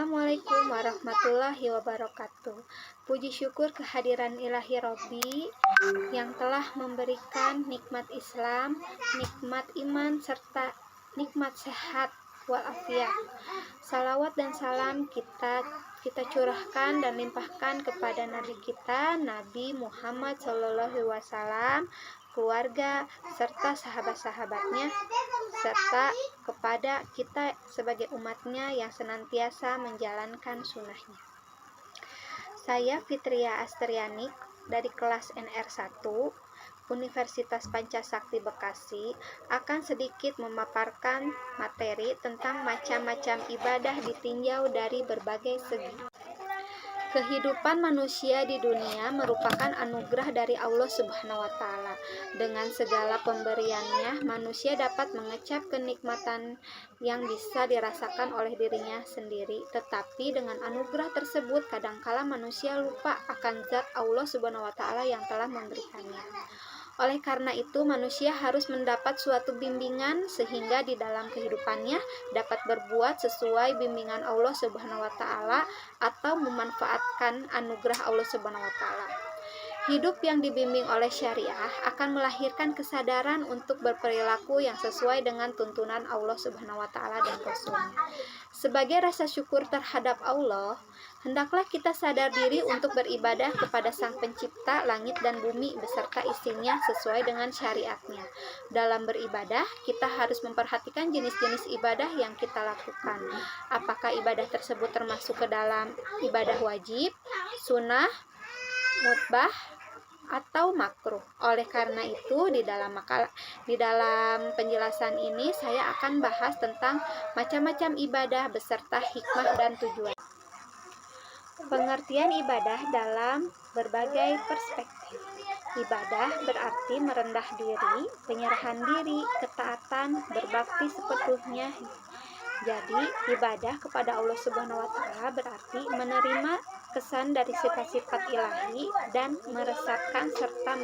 Assalamualaikum warahmatullahi wabarakatuh. Puji syukur kehadiran ilahi Robbi yang telah memberikan nikmat Islam, nikmat iman, serta nikmat sehat walafiat. Salawat dan salam kita curahkan dan limpahkan kepada Nabi kita, Nabi Muhammad SAW, keluarga, serta sahabat-sahabatnya, serta kepada kita sebagai umatnya yang senantiasa menjalankan sunnahnya. Saya Fitria Astriani dari kelas NR1 Universitas Pancasakti Bekasi akan sedikit memaparkan materi tentang macam-macam ibadah ditinjau dari berbagai segi. Kehidupan manusia di dunia merupakan anugerah dari Allah Subhanahu wa Ta'ala. Dengan segala pemberiannya, manusia dapat mengecap kenikmatan yang bisa dirasakan oleh dirinya sendiri. Tetapi dengan anugerah tersebut, kadangkala manusia lupa akan zat Allah Subhanahu wa Ta'ala yang telah memberikannya. Oleh karena itu, manusia harus mendapat suatu bimbingan sehingga di dalam kehidupannya dapat berbuat sesuai bimbingan Allah Subhanahu wa Ta'ala atau memanfaatkan anugerah Allah Subhanahu wa Ta'ala. Hidup yang dibimbing oleh syariah akan melahirkan kesadaran untuk berperilaku yang sesuai dengan tuntunan Allah Subhanahu wa Ta'ala dan Rasul-Nya. Sebagai rasa syukur terhadap Allah, hendaklah kita sadar diri untuk beribadah kepada Sang Pencipta langit dan bumi beserta isinya sesuai dengan syariatnya. Dalam beribadah, kita harus memperhatikan jenis-jenis ibadah yang kita lakukan. Apakah ibadah tersebut termasuk ke dalam ibadah wajib, sunnah, mubah, atau makruh. Oleh karena itu, di dalam penjelasan ini saya akan bahas tentang macam-macam ibadah beserta hikmah dan tujuan. Pengertian ibadah dalam berbagai perspektif. Ibadah berarti merendah diri, penyerahan diri, ketaatan, berbakti sepenuhnya. Jadi, ibadah kepada Allah Subhanahu wa Ta'ala berarti menerima kesan dari sifat-sifat ilahi dan meresapkan serta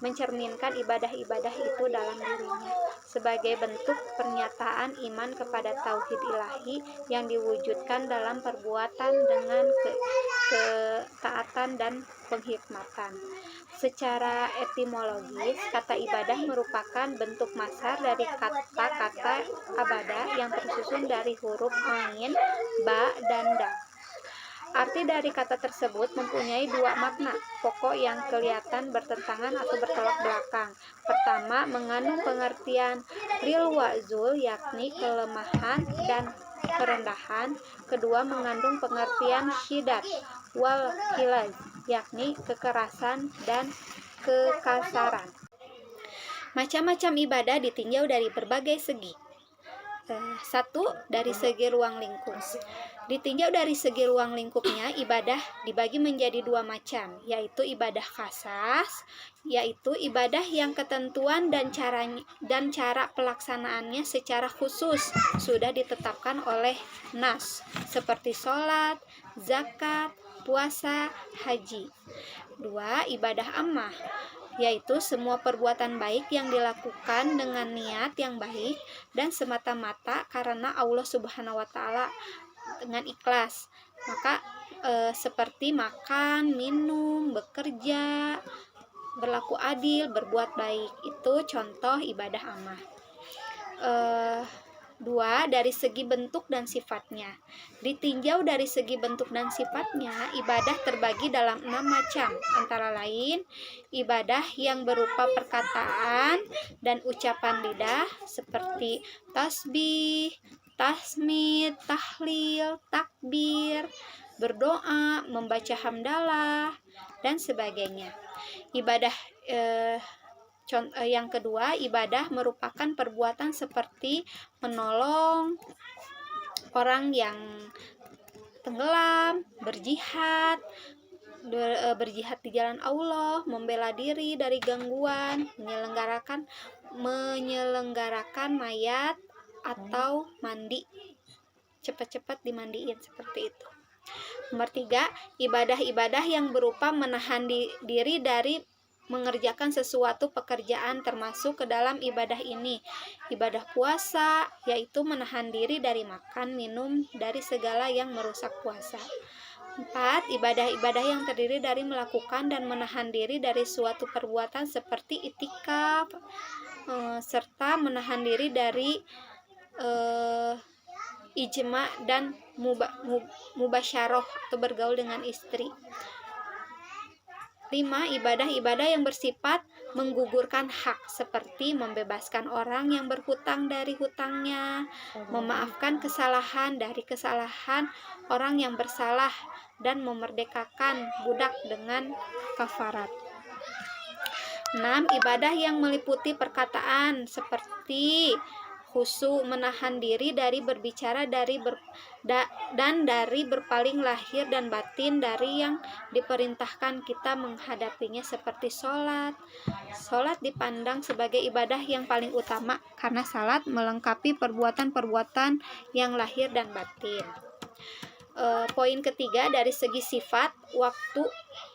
mencerminkan ibadah-ibadah itu dalam dirinya sebagai bentuk pernyataan iman kepada tauhid ilahi yang diwujudkan dalam perbuatan dengan ketaatan dan penghikmatan. Secara etimologis, kata ibadah merupakan bentuk masdar dari kata-kata abadah yang tersusun dari huruf ain, ba, dan dal. Arti dari kata tersebut mempunyai dua makna pokok yang kelihatan bertentangan atau bertolak belakang. Pertama, mengandung pengertian ril wa zul, yakni kelemahan dan kerendahan. Kedua, mengandung pengertian syidat wal hilaz, yakni kekerasan dan kekasaran. Macam-macam ibadah ditinjau dari berbagai segi. Satu, dari segi ruang lingkup. Ditinjau dari segi ruang lingkupnya, ibadah dibagi menjadi dua macam, yaitu ibadah khasas, yaitu ibadah yang ketentuan dan cara pelaksanaannya secara khusus sudah ditetapkan oleh nas, seperti sholat, zakat, puasa, haji. Dua, ibadah ammah, yaitu semua perbuatan baik yang dilakukan dengan niat yang baik dan semata-mata karena Allah Subhanahu wa Ta'ala dengan ikhlas. Maka seperti makan, minum, bekerja, berlaku adil, berbuat baik, itu contoh ibadah ammah. Dua, dari segi bentuk dan sifatnya. Ditinjau dari segi bentuk dan sifatnya, ibadah terbagi dalam 6 macam, antara lain ibadah yang berupa perkataan dan ucapan lidah seperti tasbih, tahmid, tahlil, takbir, berdoa, membaca hamdalah, dan sebagainya. Yang kedua, ibadah merupakan perbuatan seperti menolong orang yang tenggelam, berjihad di jalan Allah, membela diri dari gangguan, menyelenggarakan mayat atau mandi, cepat-cepat dimandiin, seperti itu. Nomor 3, ibadah-ibadah yang berupa menahan diri dari mengerjakan sesuatu pekerjaan termasuk ke dalam ibadah ini. Ibadah puasa yaitu menahan diri dari makan, minum, dari segala yang merusak puasa. 4. Ibadah-ibadah yang terdiri dari melakukan dan menahan diri dari suatu perbuatan seperti itikaf, serta menahan diri dari ijma dan mubasyarah atau bergaul dengan istri. 5. Ibadah-ibadah yang bersifat menggugurkan hak seperti membebaskan orang yang berhutang dari hutangnya, memaafkan kesalahan dari kesalahan orang yang bersalah, dan memerdekakan budak dengan kafarat. 6. Ibadah yang meliputi perkataan seperti khusyuk, menahan diri dari berbicara dan dari berpaling lahir dan batin dari yang diperintahkan kita menghadapinya seperti sholat. Sholat dipandang sebagai ibadah yang paling utama karena salat melengkapi perbuatan-perbuatan yang lahir dan batin. Poin ketiga, dari segi sifat, waktu,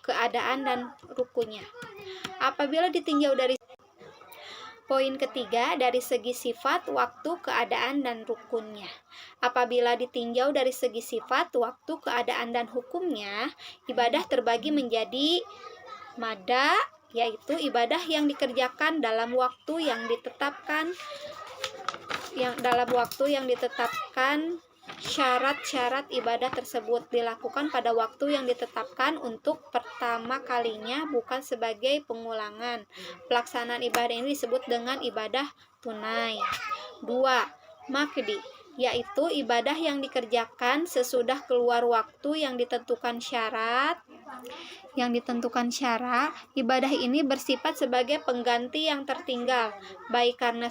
keadaan, dan rukunnya. Apabila ditinjau dari Poin ketiga, dari segi sifat, waktu, keadaan, dan rukunnya. Apabila ditinjau dari segi sifat, waktu, keadaan, dan hukumnya, ibadah terbagi menjadi mada, yaitu ibadah yang dikerjakan dalam waktu yang ditetapkan, syarat-syarat ibadah tersebut dilakukan pada waktu yang ditetapkan untuk pertama kalinya, bukan sebagai pengulangan. Pelaksanaan ibadah ini disebut dengan ibadah tunai. 2. Makdi, yaitu ibadah yang dikerjakan sesudah keluar waktu yang ditentukan syarat. Ibadah ini bersifat sebagai pengganti yang tertinggal, baik karena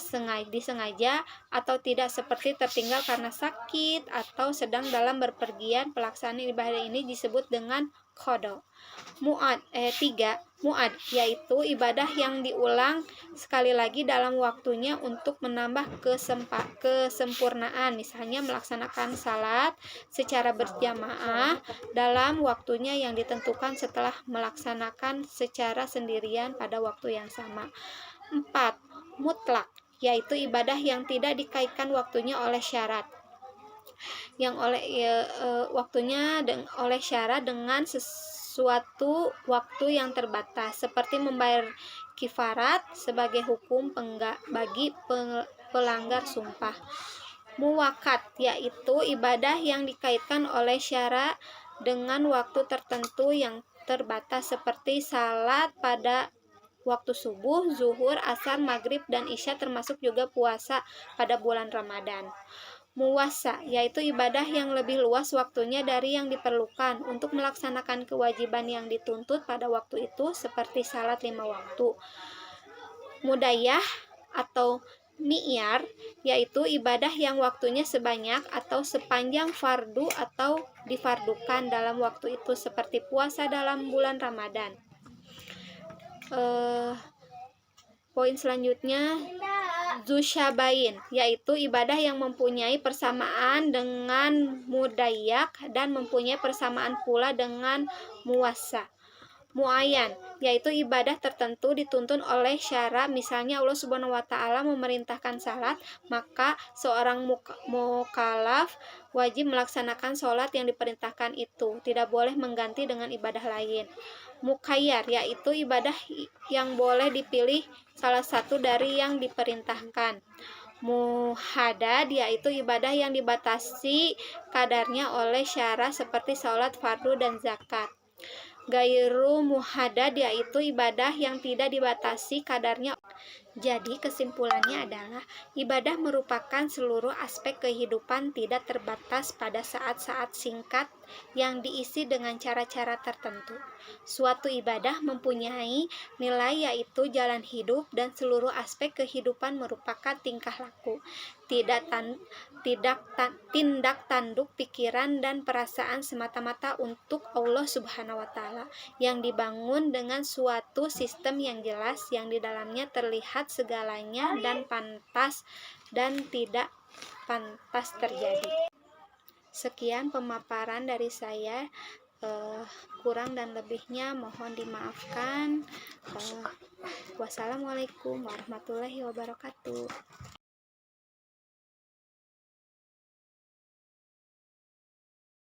disengaja atau tidak, seperti tertinggal karena sakit atau sedang dalam berpergian. Pelaksanaan ibadah ini disebut dengan qada. 3. Mu'ad, yaitu ibadah yang diulang sekali lagi dalam waktunya untuk menambah kesempurnaan, misalnya melaksanakan salat secara berjamaah dalam waktunya yang ditentukan setelah melaksanakan secara sendirian pada waktu yang sama. 4. Mutlak, yaitu ibadah yang tidak dikaitkan waktunya oleh syarat, oleh syarat dengan suatu waktu yang terbatas, seperti membayar kifarat sebagai hukum bagi pelanggar sumpah. Muwakat, yaitu ibadah yang dikaitkan oleh syarat dengan waktu tertentu yang terbatas, seperti salat pada waktu subuh, zuhur, asar, maghrib, dan isya, termasuk juga puasa pada bulan Ramadan. Muwassa, yaitu ibadah yang lebih luas waktunya dari yang diperlukan untuk melaksanakan kewajiban yang dituntut pada waktu itu, seperti salat 5 waktu. Mudayyah atau mi'yar, yaitu ibadah yang waktunya sebanyak atau sepanjang fardu atau difardukan dalam waktu itu, seperti puasa dalam bulan Ramadan. Poin selanjutnya, Zusyabain, yaitu ibadah yang mempunyai persamaan dengan mudayyak dan mempunyai persamaan pula dengan muwassa. Muayyan, yaitu ibadah tertentu dituntun oleh syara, misalnya Allah Subhanahu wa Ta'ala memerintahkan salat, maka seorang mukallaf wajib melaksanakan sholat yang diperintahkan itu, tidak boleh mengganti dengan ibadah lain. Muqayyar, yaitu ibadah yang boleh dipilih salah satu dari yang diperintahkan. Muhadad, yaitu ibadah yang dibatasi kadarnya oleh syara seperti sholat fardu dan zakat. Gairu muhadad, yaitu ibadah yang tidak dibatasi kadarnya. Jadi kesimpulannya adalah ibadah merupakan seluruh aspek kehidupan tidak terbatas pada saat-saat singkat yang diisi dengan cara-cara tertentu. Suatu ibadah mempunyai nilai, yaitu jalan hidup, dan seluruh aspek kehidupan merupakan tingkah laku, tindak tanduk pikiran dan perasaan semata-mata untuk Allah Subhanahu wa Ta'ala, yang dibangun dengan suatu sistem yang jelas, yang di dalamnya terlihat segalanya dan pantas dan tidak pantas terjadi. Sekian pemaparan dari saya. Kurang dan lebihnya mohon dimaafkan. Wassalamualaikum warahmatullahi wabarakatuh.